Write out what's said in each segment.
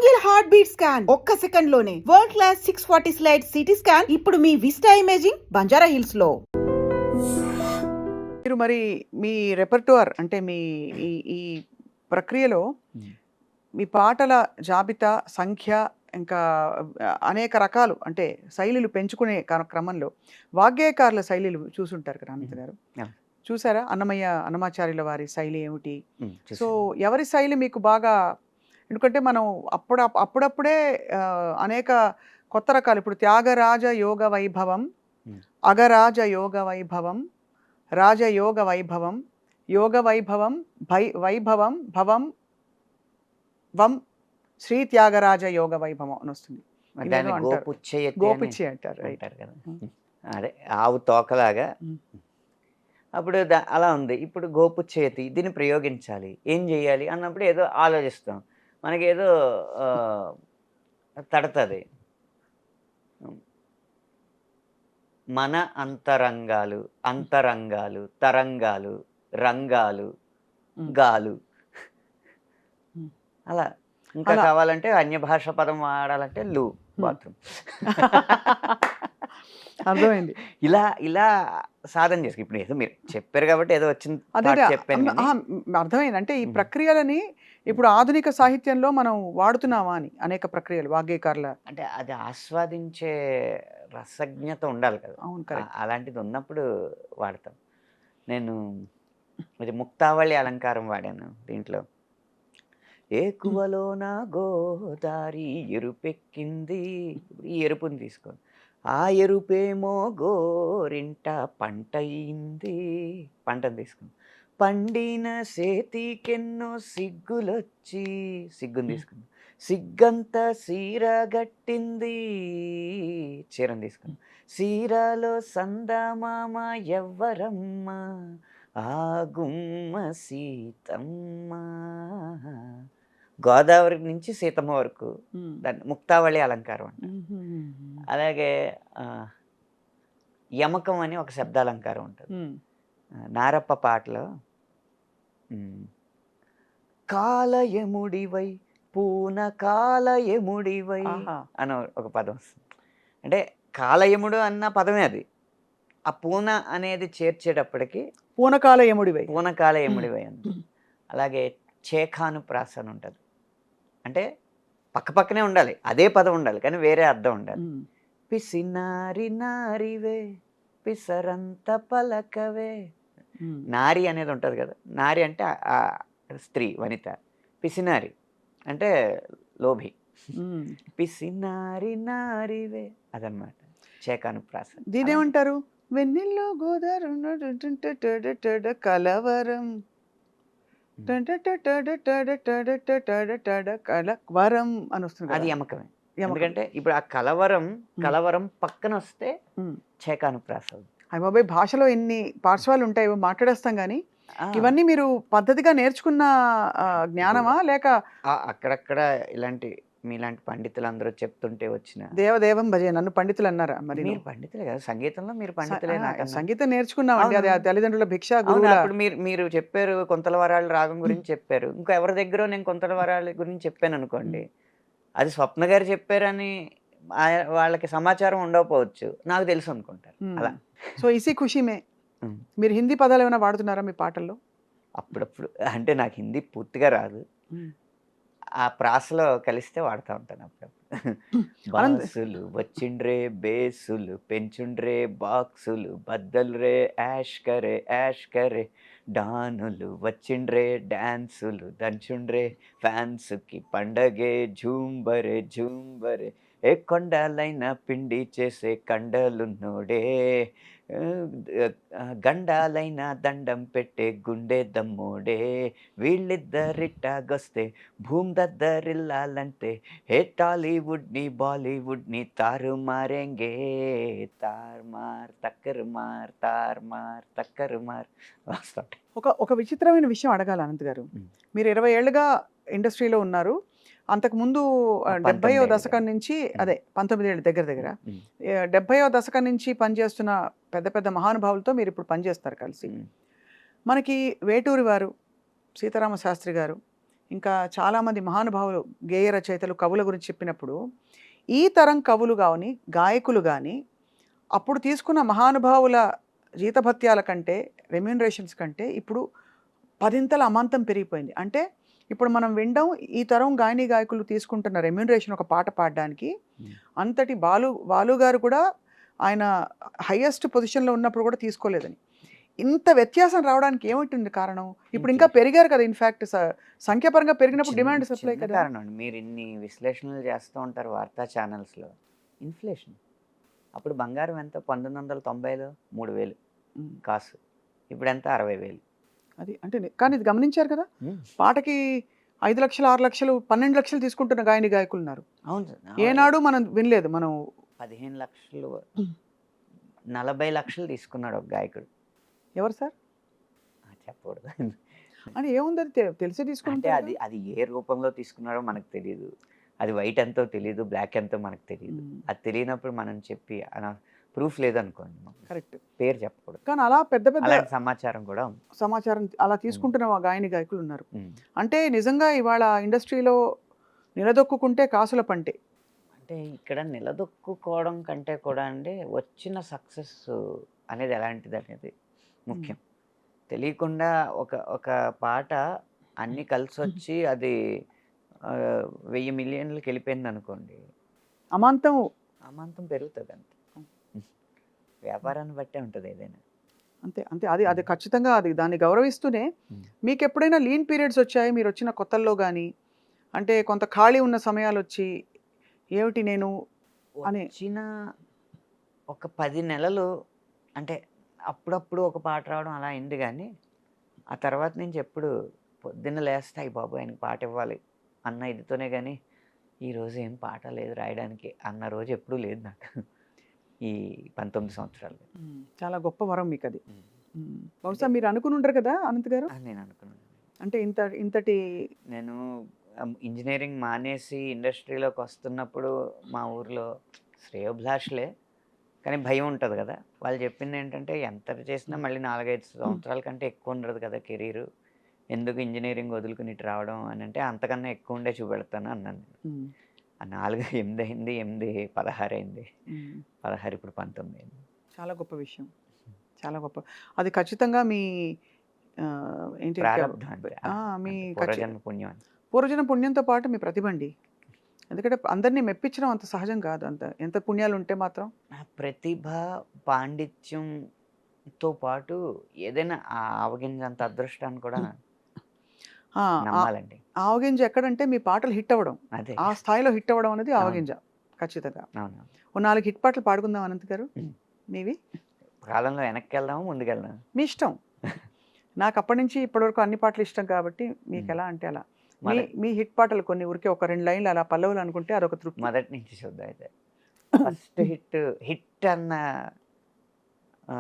Single heart beat scan ఒక్క second లోనే world class 640 slide CT scan ఇప్పుడు మీ vista imaging Banjara hills లో. మీరు మరి మీ రెపర్టుఆర్ అంటే మీ ఈ ప్రక్రియలో మీ పాటల జాబితా సంఖ్య ఇంకా అనేక రకాలు అంటే శైలులు పెంచుకునే క్రమంలో వాగ్గేయకారుల శైలులు చూసుంటారు కదా అనంత్ గారు. చూసారా అన్నమాచార్యుల వారి శైలి ఏమిటి? సో ఎవరి శైలి మీకు బాగా? ఎందుకంటే మనం అప్పుడప్పుడే అనేక కొత్త రకాలు, ఇప్పుడు త్యాగరాజ యోగ వైభవం, అగరాజ యోగ వైభవం, రాజయోగ వైభవం, యోగ వైభవం, వైభవం భవం వం శ్రీ త్యాగరాజ యోగ వైభవం అని వస్తుంది. గోపిచ్చి అంటారు కదా, అదే ఆవు తోకలాగా. అప్పుడు అలా ఉంది. ఇప్పుడు గోపుచ్చేతి దీన్ని ప్రయోగించాలి, ఏం చేయాలి అన్నప్పుడు ఏదో ఆలోచిస్తాం, మనకేదో తడతది. మన అంతరంగాలు తరంగాలు రంగాలు గాలు అలా. ఇంకా కావాలంటే అన్య భాష పదం వాడాలంటే లు బాత్రూమ్. అర్థమైంది. ఇలా సాధన చేసి ఇప్పుడు ఏదో మీరు చెప్పారు కాబట్టి ఏదో వచ్చింది చెప్పాను. అర్థమైంది. అంటే ఈ ప్రక్రియలని ఇప్పుడు ఆధునిక సాహిత్యంలో మనం వాడుతున్నామా అని అనేక ప్రక్రియలు వాగ్గేయకారుల అంటే అది ఆస్వాదించే రసజ్ఞత ఉండాలి కదా. అవును, కరెక్ట్. అలాంటిది ఉన్నప్పుడు వాడతాం. నేను ఇది ముక్తావళి అలంకారం వాడాను దీంట్లో. ఏకువలోన గోదారి ఎరుపెక్కింది, ఈ ఎరుపుని తీసుకోండి. ఆ ఎరుపేమో గోరింట పంటయింది, పంటను తీసుకుని. పండిన సేతికెన్నో సిగ్గులొచ్చి, సిగ్గుని తీసుకుని. సిగ్గంతా సీర గట్టింది, చీరను తీసుకుని. సీరలో సందమామ ఎవ్వరమ్మ, ఆ గుమ్మ సీతమ్మ. గోదావరి నుంచి సీతమ్మ వరకు దాన్ని ముక్తావళి అలంకారం అంట. అలాగే యమకం అని ఒక శబ్దాలంకారం ఉంటుంది నారప్ప పాటలో. కాలయముడివై పూన కాలయముడివై అని ఒక పదం వస్తుంది. అంటే కాలయముడు అన్న పదమే అది. ఆ పూన అనేది చేర్చేటప్పటికి పూనకాలయముడివై అని. అలాగే చేఖానుప్రాస అని ఉంటుంది. అంటే పక్కనే ఉండాలి, అదే పదం ఉండాలి, కానీ వేరే అర్థం ఉండాలి. పిసినారి నారివే పిసరంత పలకవే. నారి అనేది ఉంటుంది కదా, నారి అంటే స్త్రీ వనిత, పిసినారి అంటే లోభి. పిసినారి నారివే అదనమాట చేఖానుప్రాస. దీనేమంటారు? వెన్నెల్లో గోదావరి కలవరం కలవరం అని వస్తుంది. అది యమకమే. ఎందుకంటే ఇప్పుడు ఆ కలవరం పక్కన వస్తే చేఖానుప్రాస. అయ్య బాబాయ్, భాషలో ఎన్ని పార్శ్వాలు ఉంటాయో మాట్లాడేస్తాం కానీ ఇవన్నీ మీరు పద్ధతిగా నేర్చుకున్న జ్ఞానమా లేక అక్కడక్కడ ఇలాంటి మీలాంటి పండితులు అందరూ చెప్తుంటే వచ్చిన? దేవదేవం భజే. నన్ను పండితులు అన్నారా? మరి మీరు పండితులే కదా, సంగీతంలో మీరు పండితులే. సంగీతం నేర్చుకున్నామండి, అది తల్లిదండ్రుల భిక్ష. అప్పుడు మీరు చెప్పారు కొంతల వరాల రాగం గురించి చెప్పారు. ఇంకా ఎవరి దగ్గర నేను కొంతల వరాల గురించి చెప్పాను అనుకోండి, అది స్వప్న గారు చెప్పారని వాళ్ళకి సమాచారం ఉండకపోవచ్చు, నాకు తెలుసు అనుకుంటారు అలా. సో ఇసి ఖుషిమే. మీరు హిందీ పదాలు ఏమైనా వాడుతున్నారా మీ పాటల్లో? అప్పుడప్పుడు. అంటే నాకు హిందీ పూర్తిగా రాదు, ఆ ప్రాసలో కలిస్తే వాడుతూ ఉంటాను అప్పుడప్పుడు. బాసులు వచ్చిండ్రే బేసులు పెంచుండ్రే బాక్సులు బద్దలురే యాష్ కరే డానులు వచ్చిండ్రే డాన్సులు దంచుండ్రే ఫ్యాన్సుకి పండగే జూంబరే ఏ కొండాలైన పిండి చేసే కండలున్నోడే గండాలైన దండం పెట్టే గుండె దమ్మోడే వీళ్ళిద్దరిట్టాగొస్తే భూమి దద్దరిల్లాలంటే హే టాలీవుడ్ని బాలీవుడ్ని తారుమారేంగే తార్మార్ తక్కరుమార్ వస్తుంటాయి. ఒక విచిత్రమైన విషయం అడగాలి అనంత్ గారు. మీరు 20 ఏళ్ళుగా ఇండస్ట్రీలో ఉన్నారు. అంతకుముందు 70వ దశకం నుంచి, అదే 19 ఏళ్ళు దగ్గర 70వ దశకం నుంచి పనిచేస్తున్న పెద్ద పెద్ద మహానుభావులతో మీరు ఇప్పుడు పనిచేస్తారు కలిసి. మనకి వేటూరి వారు, సీతారామ శాస్త్రి గారు, ఇంకా చాలామంది మహానుభావులు గేయ రచయితలు కవుల గురించి చెప్పినప్పుడు ఈ తరం కవులు కానీ గాయకులు కానీ అప్పుడు తీసుకున్న మహానుభావుల జీతభత్యాల కంటే రెమ్యూనరేషన్స్ కంటే ఇప్పుడు పదింతల అమాంతం పెరిగిపోయింది. అంటే ఇప్పుడు మనం వినడం ఈ తరం గాయని గాయకులు తీసుకుంటున్న రెమ్యూనరేషన్ ఒక పాట పాడడానికి అంతటి బాలు గారు కూడా ఆయన హైయెస్ట్ పొజిషన్లో ఉన్నప్పుడు కూడా తీసుకోలేదని. ఇంత వ్యత్యాసం రావడానికి ఏమిటి కారణం? ఇప్పుడు ఇంకా పెరిగారు కదా, ఇన్ఫ్యాక్ట్ సంఖ్యాపరంగా పెరిగినప్పుడు డిమాండ్ సప్లై కదా కారణం. మీరు ఇన్ని విశ్లేషణలు చేస్తూ ఉంటారు వార్తా ఛానల్స్లో. ఇన్ఫ్లేషన్. అప్పుడు బంగారం ఎంత? 1990లో 3000 కాసు, ఇప్పుడు ఎంత? 60,000. అది అంటే కానీ ఇది గమనించారు కదా, పాటకి 5 లక్షలు 6 లక్షలు 12 లక్షలు తీసుకుంటున్న గాయని గాయకులు ఉన్నారు. అవును సార్. ఏనాడు మనం వినలేదు. మనం 15 లక్షలు 40 లక్షలు తీసుకున్నాడు ఒక గాయకుడు. ఎవరు సార్ చెప్పకూడదు అని ఏముంది, అది తెలిసే అంటే తీసుకుంటే అది అది ఏ రూపంలో తీసుకున్నారో మనకు తెలియదు. అది వైట్ ఎంతో తెలియదు, బ్లాక్ ఎంతో మనకు తెలియదు. అది తెలియనప్పుడు మనం చెప్పి ప్రూఫ్ లేదనుకోండి, కరెక్ట్, పేరు చెప్పకూడదు. కానీ అలా పెద్ద పెద్ద అలాంటి సమాచారం కూడా ఉంది. సమాచారం అలా తీసుకుంటున్న గాయని గాయకులు ఉన్నారు. ఉమ్. అంటే నిజంగా ఇవాళ ఇండస్ట్రీలో నిలదొక్కుంటే కాసుల పంటే. అంటే ఇక్కడ నిలదొక్కుకోవడం కంటే కూడా అండి, వచ్చిన సక్సెస్ అనేది ఎలాంటిది అనేది ముఖ్యం. తెలియకుండా ఒక ఒక పాట అన్నీ కలిసి వచ్చి అది 1000 మిలియన్లకి వెళ్ళిపోయింది అనుకోండి, అమాంతం అమాంతం పెరుగుతుంది. అంతే, వ్యాపారాన్ని బట్టే ఉంటుంది ఏదైనా. అంతే అంతే అది అది ఖచ్చితంగా అది దాన్ని గౌరవిస్తూనే. మీకు ఎప్పుడైనా లీన్ పీరియడ్స్ వచ్చాయి మీరు వచ్చిన కొత్తల్లో కానీ? అంటే కొంత ఖాళీ ఉన్న సమయాలు వచ్చి ఏమిటి నేను అని వచ్చిన ఒక 10 నెలలు అంటే అప్పుడప్పుడు ఒక పాట రావడం అలా అయింది. కానీ ఆ తర్వాత నుంచి ఎప్పుడు పొద్దున్న లేస్తాయి బాబు ఆయనకి పాట ఇవ్వాలి అన్న ఇదితోనే, కానీ ఈరోజు ఏం పాట లేదు రాయడానికి అన్న రోజు ఎప్పుడూ లేదు నాకు ఈ 19 సంవత్సరాలు. చాలా గొప్ప వరం మీకు అది. బహుశా మీరు అనుకుని ఉండరు కదా అనంత్ గారు? నేను అనుకున్నాను. అంటే ఇంతటి నేను ఇంజనీరింగ్ మానేసి ఇండస్ట్రీలోకి వస్తున్నప్పుడు మా ఊర్లో శ్రేయోభిలాషులే, కానీ భయం ఉంటుంది కదా. వాళ్ళు చెప్పింది ఏంటంటే, ఎంత చేసినా మళ్ళీ 4-5 సంవత్సరాల కంటే ఎక్కువ ఉండదు కదా కెరీరు, ఎందుకు ఇంజనీరింగ్ వదులుకుని ఇటు రావడం అని. అంటే అంతకన్నా ఎక్కువ ఉండే చూపెడతాను అన్నాను. ఆ 4 8 అయింది, 8 16 అయింది, 16 ఇప్పుడు 19 అయింది. చాలా గొప్ప విషయం, చాలా గొప్ప. అది ఖచ్చితంగా మీ ఏంటి ప్రారంభం అంటే, మీ పూర్వజన్మ పుణ్యం అని. పూర్వజన పుణ్యంతో పాటు మీ ప్రతిభ అండి. ఎందుకంటే అందరినీ మెప్పించడం అంత సహజం కాదు. అంత ఎంత పుణ్యాలు ఉంటే మాత్రం. ప్రతిభ పాండిత్యంతో పాటు ఏదైనా ఆవగింజంత అదృష్టాన్ని కూడా నమ్మాలండి. ఆవగింజ ఎక్కడంటే మీ పాటలు హిట్ అవ్వడం, అదే ఆ స్థాయిలో హిట్ అవ్వడం అనేది ఆవగింజ ఖచ్చితంగా. అవును. ఓ 4 హిట్ పాటలు పాడుకుందాం అనంత్ గారు మీవి. కాలంలో వెనక్కి వెళ్దాము, ముందుకెళ్దాం, మీ ఇష్టం. నాకు అప్పటి నుంచి ఇప్పటివరకు అన్ని పాటలు ఇష్టం కాబట్టి మీకు ఎలా అంటే అలా. మీ హిట్ పాటలు కొన్ని ఊరికే ఒక 2 లైన్లు అలా పల్లవులు అనుకుంటే అదొక తృప్తి. మొదటి నుంచి చూద్దాం. అయితే ఫస్ట్ హిట్ అన్న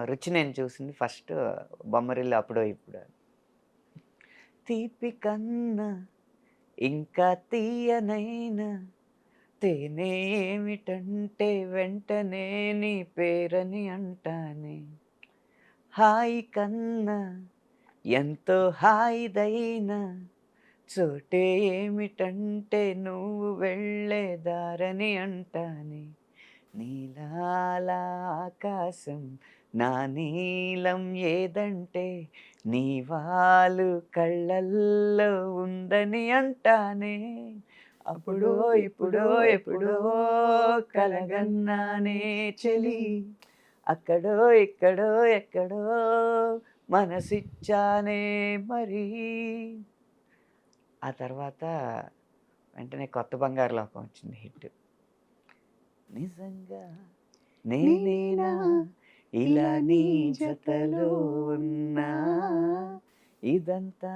రుచి నేను చూసింది ఫస్ట్ బొమ్మరిల్లు అప్పుడో ఇప్పుడు. తీపి కన్నా ఇంకా తీయనైనా తేనె ఏమిటంటే వెంటనే నీ పేరని అంటానే, హాయి కన్నా ఎంతో హాయిదైనా చోటే ఏమిటంటే నువ్వు వెళ్ళేదారని అంటానే, నీలాల ఆకాశం నా నీలం ఏదంటే నీ వాళ్ళు కళ్ళల్లో ఉందని అంటానే, అప్పుడో ఇప్పుడో ఎప్పుడో కలగన్నానే చెలి, అక్కడో ఇక్కడో ఎక్కడో మనసిచ్చానే మరి. ఆ తర్వాత వెంటనే కొత్త బంగారు లోకం వచ్చింది హిట్. నిజంగా నేనేనా ఇలా నీ జతలో ఉన్నా, ఇదంతా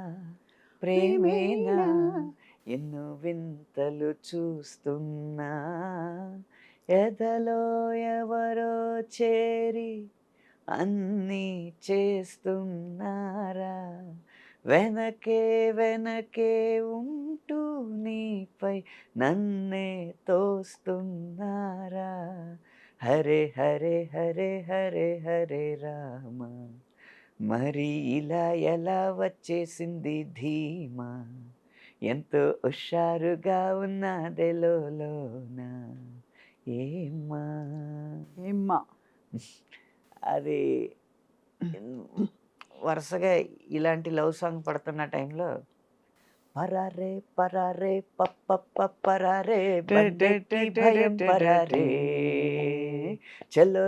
ప్రేమేనా ఎన్నో వింతలు చూస్తున్నా, ఎదలో ఎవరో చేరి అన్నీ చేస్తున్నారా, వెనకే వెనకే ఉంటూ నీపై నన్నే తోస్తున్నారా, హరే హరే హరే హరే హరే రామ, మరి ఇలా ఎలా వచ్చేసింది ధీమా, ఎంతో హుషారుగా ఉన్నదే లోలోన ఏమ్మా. ఏమ్మా అది వరుసగా ఇలాంటి లవ్ సాంగ్ పడుతున్న టైంలో పరారే పరారే పప్ప పరారే బండెక్కి భయం పరారే చలో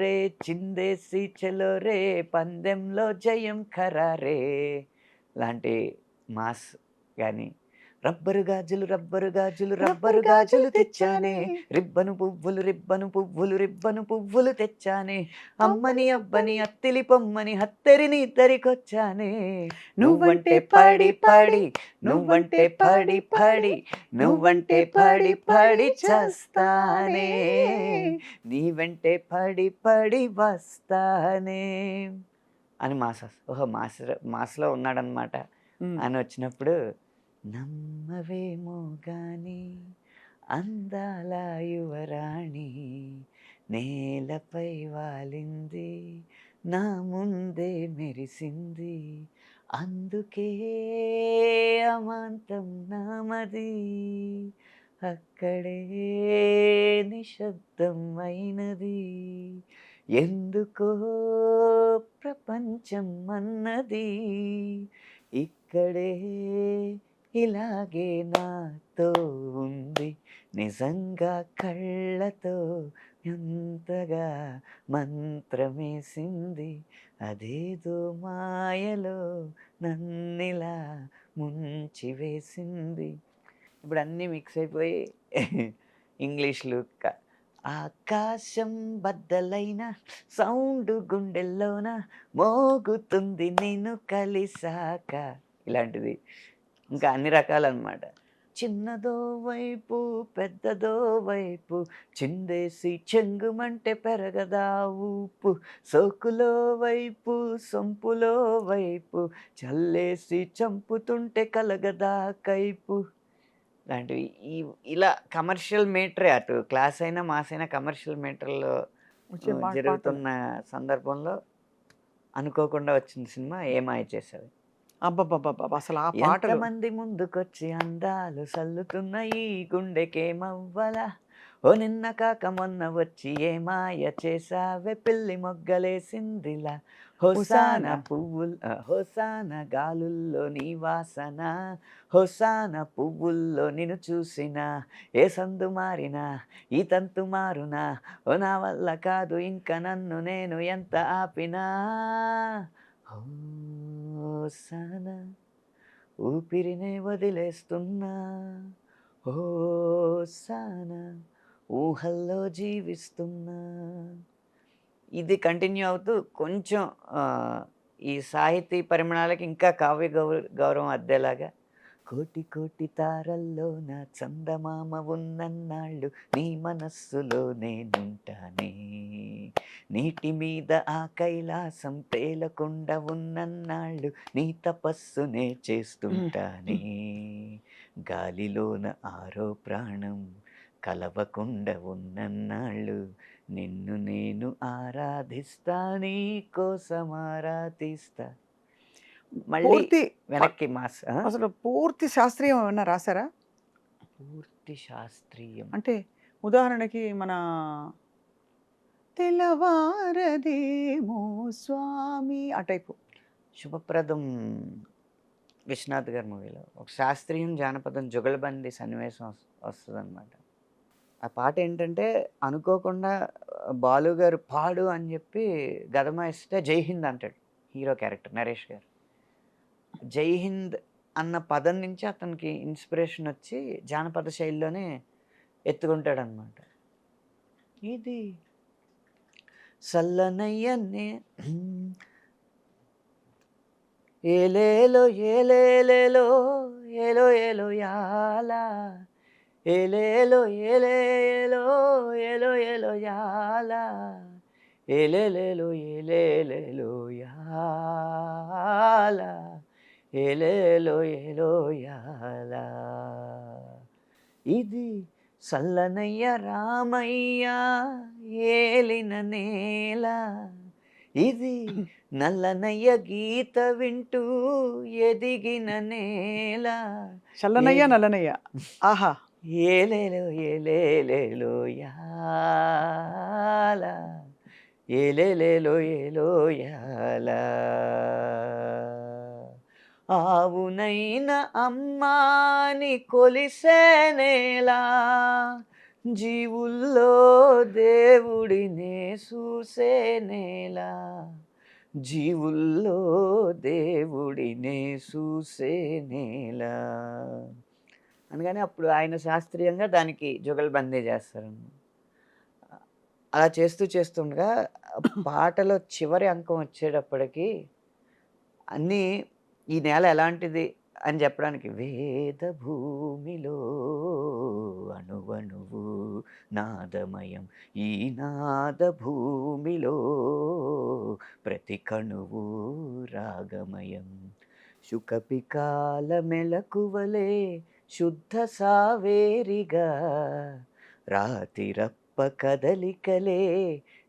రే చిందేసి చలో రే పందెంలో జయం ఖరారే లాంటి మాస్ కానీ రబ్బరు గాజులు రబ్బరు గాజులు తెచ్చానే రిబ్బను పువ్వులు తెచ్చానే అమ్మని అబ్బని అత్తిలి పొమ్మని హత్తెరిని ఇద్దరికొచ్చానే నువ్వంటే పడి పడి నువ్వంటే పడి పడి నువ్వంటే పడి పడి చస్తానే నీ వెంటే పడి పడి వస్తానే అని మాస్లో ఉన్నాడనమాట. అని వచ్చినప్పుడు నమ్మవేమో గాని అందాల యువరాణి నేలపై వాలింది నా ముందే మెరిసింది అందుకే అమాంతం నామది అక్కడే నిశ్శబ్దం అయినది ఎందుకో ప్రపంచం అన్నది ఇక్కడే ఇలాగే నాతో ఉంది నిజంగా కళ్ళతో ఎంతగా మంత్రమేసింది అదేదో మాయలో నన్నిలా ముంచి వేసింది. ఇప్పుడు అన్నీ మిక్స్ అయిపోయి ఇంగ్లీష్లు ఆకాశం బద్దలైన సౌండ్ గుండెల్లోన మోగుతుంది నేను కలిసాక ఇలాంటిది ఇంకా అన్ని రకాలన్నమాట. చిన్నదో వైపు పెద్దదో వైపు చిందేసి చెంగుమంటే పెరగదా ఊపు సోకులో వైపు సొంపులో వైపు చల్లేసి చంపుతుంటే కలగదా కైపు లాంటివి. ఇలా కమర్షియల్ మీటరే అటు క్లాస్ అయినా మాస్ అయినా కమర్షియల్ మీటర్లో జరుగుతున్న సందర్భంలో అనుకోకుండా వచ్చిన సినిమా ఏమాయ చేసేది. అబ్బబ్బబ్బబ్బ అసలు ఆ పాటలు ఎంతమంది ముందుకొచ్చి అందాలు సల్లుతున్న ఈ గుండెకేమవ్వలా ఓ నిన్న కాక మొన్న వచ్చి ఏ మాయ చేసావే పిల్లి మొగ్గలేసిందిలా హోసాన హోసాన గాలుల్లో నీ వాసన హోసాన పువ్వుల్లో నిన్ను చూసిన ఏ సందు మారినా ఈ తంతు మారునా ఓ నా వల్ల కాదు ఇంకా నన్ను నేను ఎంత ఆపినా హోసాన ఊపిరినే వదిలేస్తున్నా హోసాన ఊహల్లో జీవిస్తున్నా. ఇది కంటిన్యూ అవుతూ కొంచెం ఈ సాహితీ పరిమాణాలకి ఇంకా కావ్య గౌరవం అద్దేలాగా కోటి కోటి తారల్లో నా చందమామ ఉన్నన్నాళ్ళు నీ మనస్సులో నేనుంటానే నీటి మీద ఆ కైలాసం తేలకుండా ఉన్నన్నాళ్ళు నీ తపస్సునే చేస్తుంటానే గాలిలోన ఆరో ప్రాణం కలవకుండా ఉన్నన్నాళ్ళు నిన్ను నేను ఆరాధిస్తా నీ కోసం ఆరాధిస్తా. మళ్ళీ పూర్తి వెనక్కి మాస్ అసలు పూర్తి శాస్త్రీయం ఏమన్నా రాశారా? పూర్తి శాస్త్రీయం అంటే ఉదాహరణకి మన తెల్లవారదేమో స్వామి ఆ టైపు శుభప్రదం విశ్వనాథ్ గారి మూవీలో ఒక శాస్త్రీయం జానపదం జుగలబంది సన్నివేశం వస్తుంది అనమాట. ఆ పాట ఏంటంటే అనుకోకుండా బాలు గారు పాడు అని చెప్పి గదమ ఇస్తే జై హింద్ అంటాడు హీరో క్యారెక్టర్ నరేష్ గారు. జై హింద్ అన్న పదం నుంచి అతనికి ఇన్స్పిరేషన్ వచ్చి జానపద శైలిలోనే ఎత్తుకుంటాడు అనమాట. ఇది సల్లనయ్యనే ఏలేలో ఏలేలేలో ఏలో ఏలో యాలా ఏలేలో ఏలేలో ఏలో ఏలో యాలా ఏలేలేలో ఏలేలేలో యాలా ఏలేలో ఏలో యాలా ఇది సల్లనయ్య రామయ్య ఏలిన నేల ఇది నల్లనయ్య గీత వింటూ ఎదిగిన నేల. చల్లనయ్య ఏ- నల్లనయ్య. ఆహా. ఏలేలో ఏలేలేలో యాల, ఏలేలేలో ఏలో యాల. ఆవునైన అమ్మాని కొలిసేనేలా, జీవుల్లో దేవుడినే చూసేనేలా, జీవుల్లో దేవుడినే చూసేనేలా. అందుకని అప్పుడు ఆయన శాస్త్రీయంగా దానికి జుగల్బందీ చేస్తారు. అలా చేస్తూ చేస్తుండగా పాటలో చివరి అంకం వచ్చేటప్పటికి అన్నీ ఈ నేల ఎలాంటిది అని చెప్పడానికి, వేద భూమిలో అణువణువు నాదమయం, ఈ నాద భూమిలో ప్రతి కణువు రాగమయం, శుకపికాల మెలకువలే శుద్ధ సావేరిగా, రాతిరప్ప కదలికలే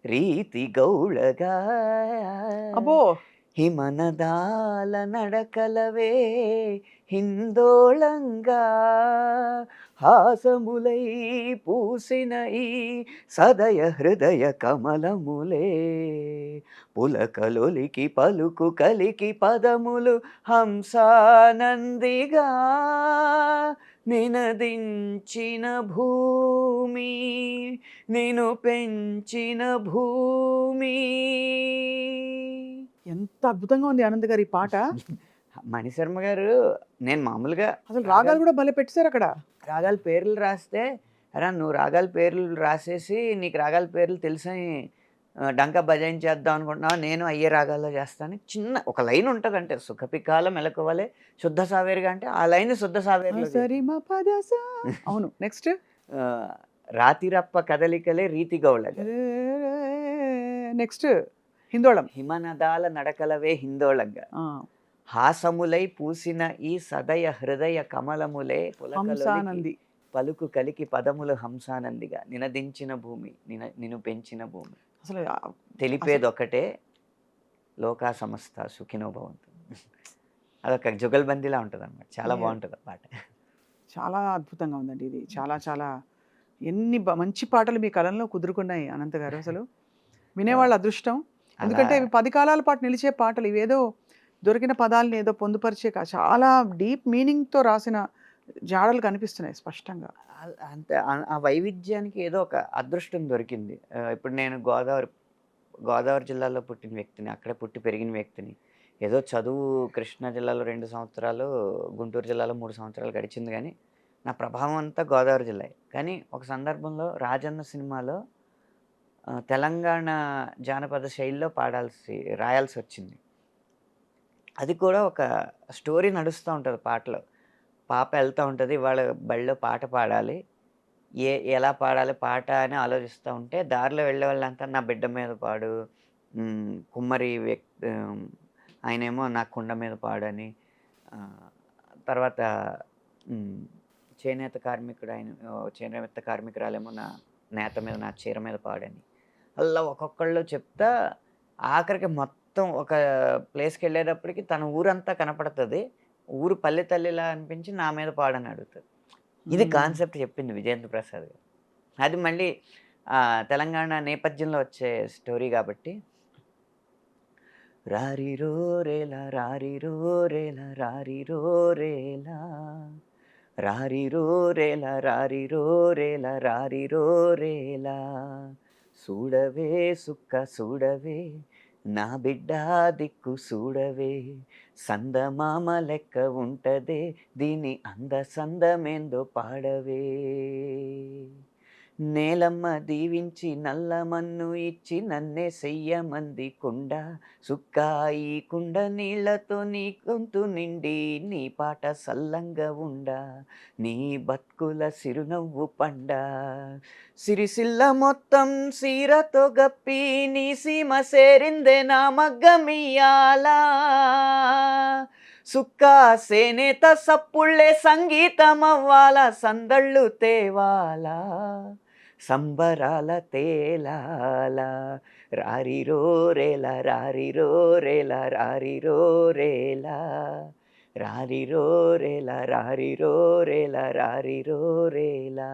రీతి గౌళగా, అబ్బో. హిమనదాల నడకలవే హిందోళంగా, హాసములై పూసిన ఈ సదయ హృదయ కమలములే, పులకలొలికి పలుకు కలికి పదములు హంసానందిగా, నినదించిన భూమి నిను పెంచిన భూమి. ఎంత అద్భుతంగా ఉంది ఆనంద్ గారు ఈ పాట. మణిశర్మ గారు, నేను మామూలుగా అసలు రాగాలు కూడా భలే పెట్టారు అక్కడ. రాగాల పేర్లు రాస్తే, అరా నువ్వు రాగాల పేర్లు రాసేసి నీకు రాగాల పేర్లు తెలిసని డంకా బజాయించేద్దాం అనుకుంటున్నావా, నేను అయ్యే రాగాల్లో చేస్తాను. చిన్న ఒక లైన్ ఉంటుంది, అంటే సుఖపికాల మెలకువలే శుద్ధ సావేరిగా, అంటే ఆ లైన్ శుద్ధ సావేరిలో సరి మ పద సా. అవును. నెక్స్ట్ రాతిరప్ప కదలికలే రీతి గౌళగా, నెక్స్ట్ హిందోళం. హిమనదాల నడకలవే హిందోళంగా, ఆ, హాసములై పూసిన ఈ సదయ హృదయ కమలములే, పులకలొలికి హంసానంది. పలుకు కలికి పదములు హంసానందిగా, నినదించిన భూమి నిన్ను పెంచిన భూమి, అసలు తెలిపేదొక్కటే లోకా సమస్త సుఖినో భవంతు. అదొక జుగల్బందీలా ఉంటుంది అన్నమాట. చాలా బాగుంటుంది ఆ పాట. చాలా అద్భుతంగా ఉందండి ఇది. చాలా చాలా ఎన్ని మంచి పాటలు మీ కలంలో కుదురుకున్నాయి అనంత్ గారు. అసలు వినేవాళ్ళ అదృష్టం. ఎందుకంటే ఇవి 10 కాలాల పాటు నిలిచే పాటలు. ఇవేదో దొరికిన పదాలని ఏదో పొందుపరిచే చాలా డీప్ మీనింగ్తో రాసిన జాడలు కనిపిస్తున్నాయి స్పష్టంగా. అంతే, ఆ వైవిధ్యానికి ఏదో ఒక అదృష్టం దొరికింది. ఇప్పుడు నేను గోదావరి జిల్లాలో పుట్టిన వ్యక్తిని, అక్కడే పుట్టి పెరిగిన వ్యక్తిని. ఏదో చదువు కృష్ణా జిల్లాలో 2 సంవత్సరాలు, గుంటూరు జిల్లాలో 3 సంవత్సరాలు గడిచింది, కానీ నా ప్రభావం అంతా గోదావరి జిల్లా. కానీ ఒక సందర్భంలో రాజన్న సినిమాలో తెలంగాణ జానపద శైలిలో రాయాల్సి వచ్చింది. అది కూడా ఒక స్టోరీ నడుస్తూ ఉంటుంది పాటలో. పాప వెళ్తూ ఉంటుంది, వాళ్ళ బడిలో పాట పాడాలి, ఎలా పాడాలి పాట అని ఆలోచిస్తూ ఉంటే, దారిలో వెళ్ళే వాళ్ళంతా నా బిడ్డ మీద పాడు, కుమ్మరి ఆయనేమో నా కుండ మీద పాడని, తర్వాత చేనేత కార్మికురాలేమో నా నేత మీద, నా చీర మీద పాడని, అలా ఒక్కొక్కళ్ళు చెప్తా ఆఖరికి మొత్తం ఒక ప్లేస్కి వెళ్ళేటప్పటికి తన ఊరంతా కనపడుతుంది, ఊరు పల్లె తల్లిలా అనిపించి నా మీద పాడని అడుగుతుంది. ఇది కాన్సెప్ట్ చెప్పింది విజయేంద్ర ప్రసాద్ గారు. అది మళ్ళీ తెలంగాణ నేపథ్యంలో వచ్చే స్టోరీ కాబట్టి, రారిరో రేలా రారిరో రేలా రారిరో రేలా, రారిరో రేలా రారిరో రేలా రారిరో రేలా, చూడవే సుక్క చూడవే నా బిడ్డ దిక్కు చూడవే, సందమామ లెక్క ఉంటదే దీని సందమేందో పాడవే, నేలమ్మ దీవించి నల్ల మన్ను ఇచ్చి నన్నే చెయ్యమంది కుండ, సుక్కాయి కుండ నీళ్లతో నీ గొంతు నిండి నీ పాట సల్లంగా ఉండ, నీ బతుకుల సిరునవ్వు పండ, సిరిసిల్ల మొత్తం సీరతో గప్పి నీ సీమ సేరిందే నా మగ్గమియాలా, సుక్కా సేనేత సప్పుళ్ళే సంగీతమవ్వాల సందళ్ళు తేవాలా, సంబరాల తేలాల రారిరో రేలా రారిరో రేలా రారిరో రేలా రారిరో రేలా రారిరో రేలా రారిరో రేలా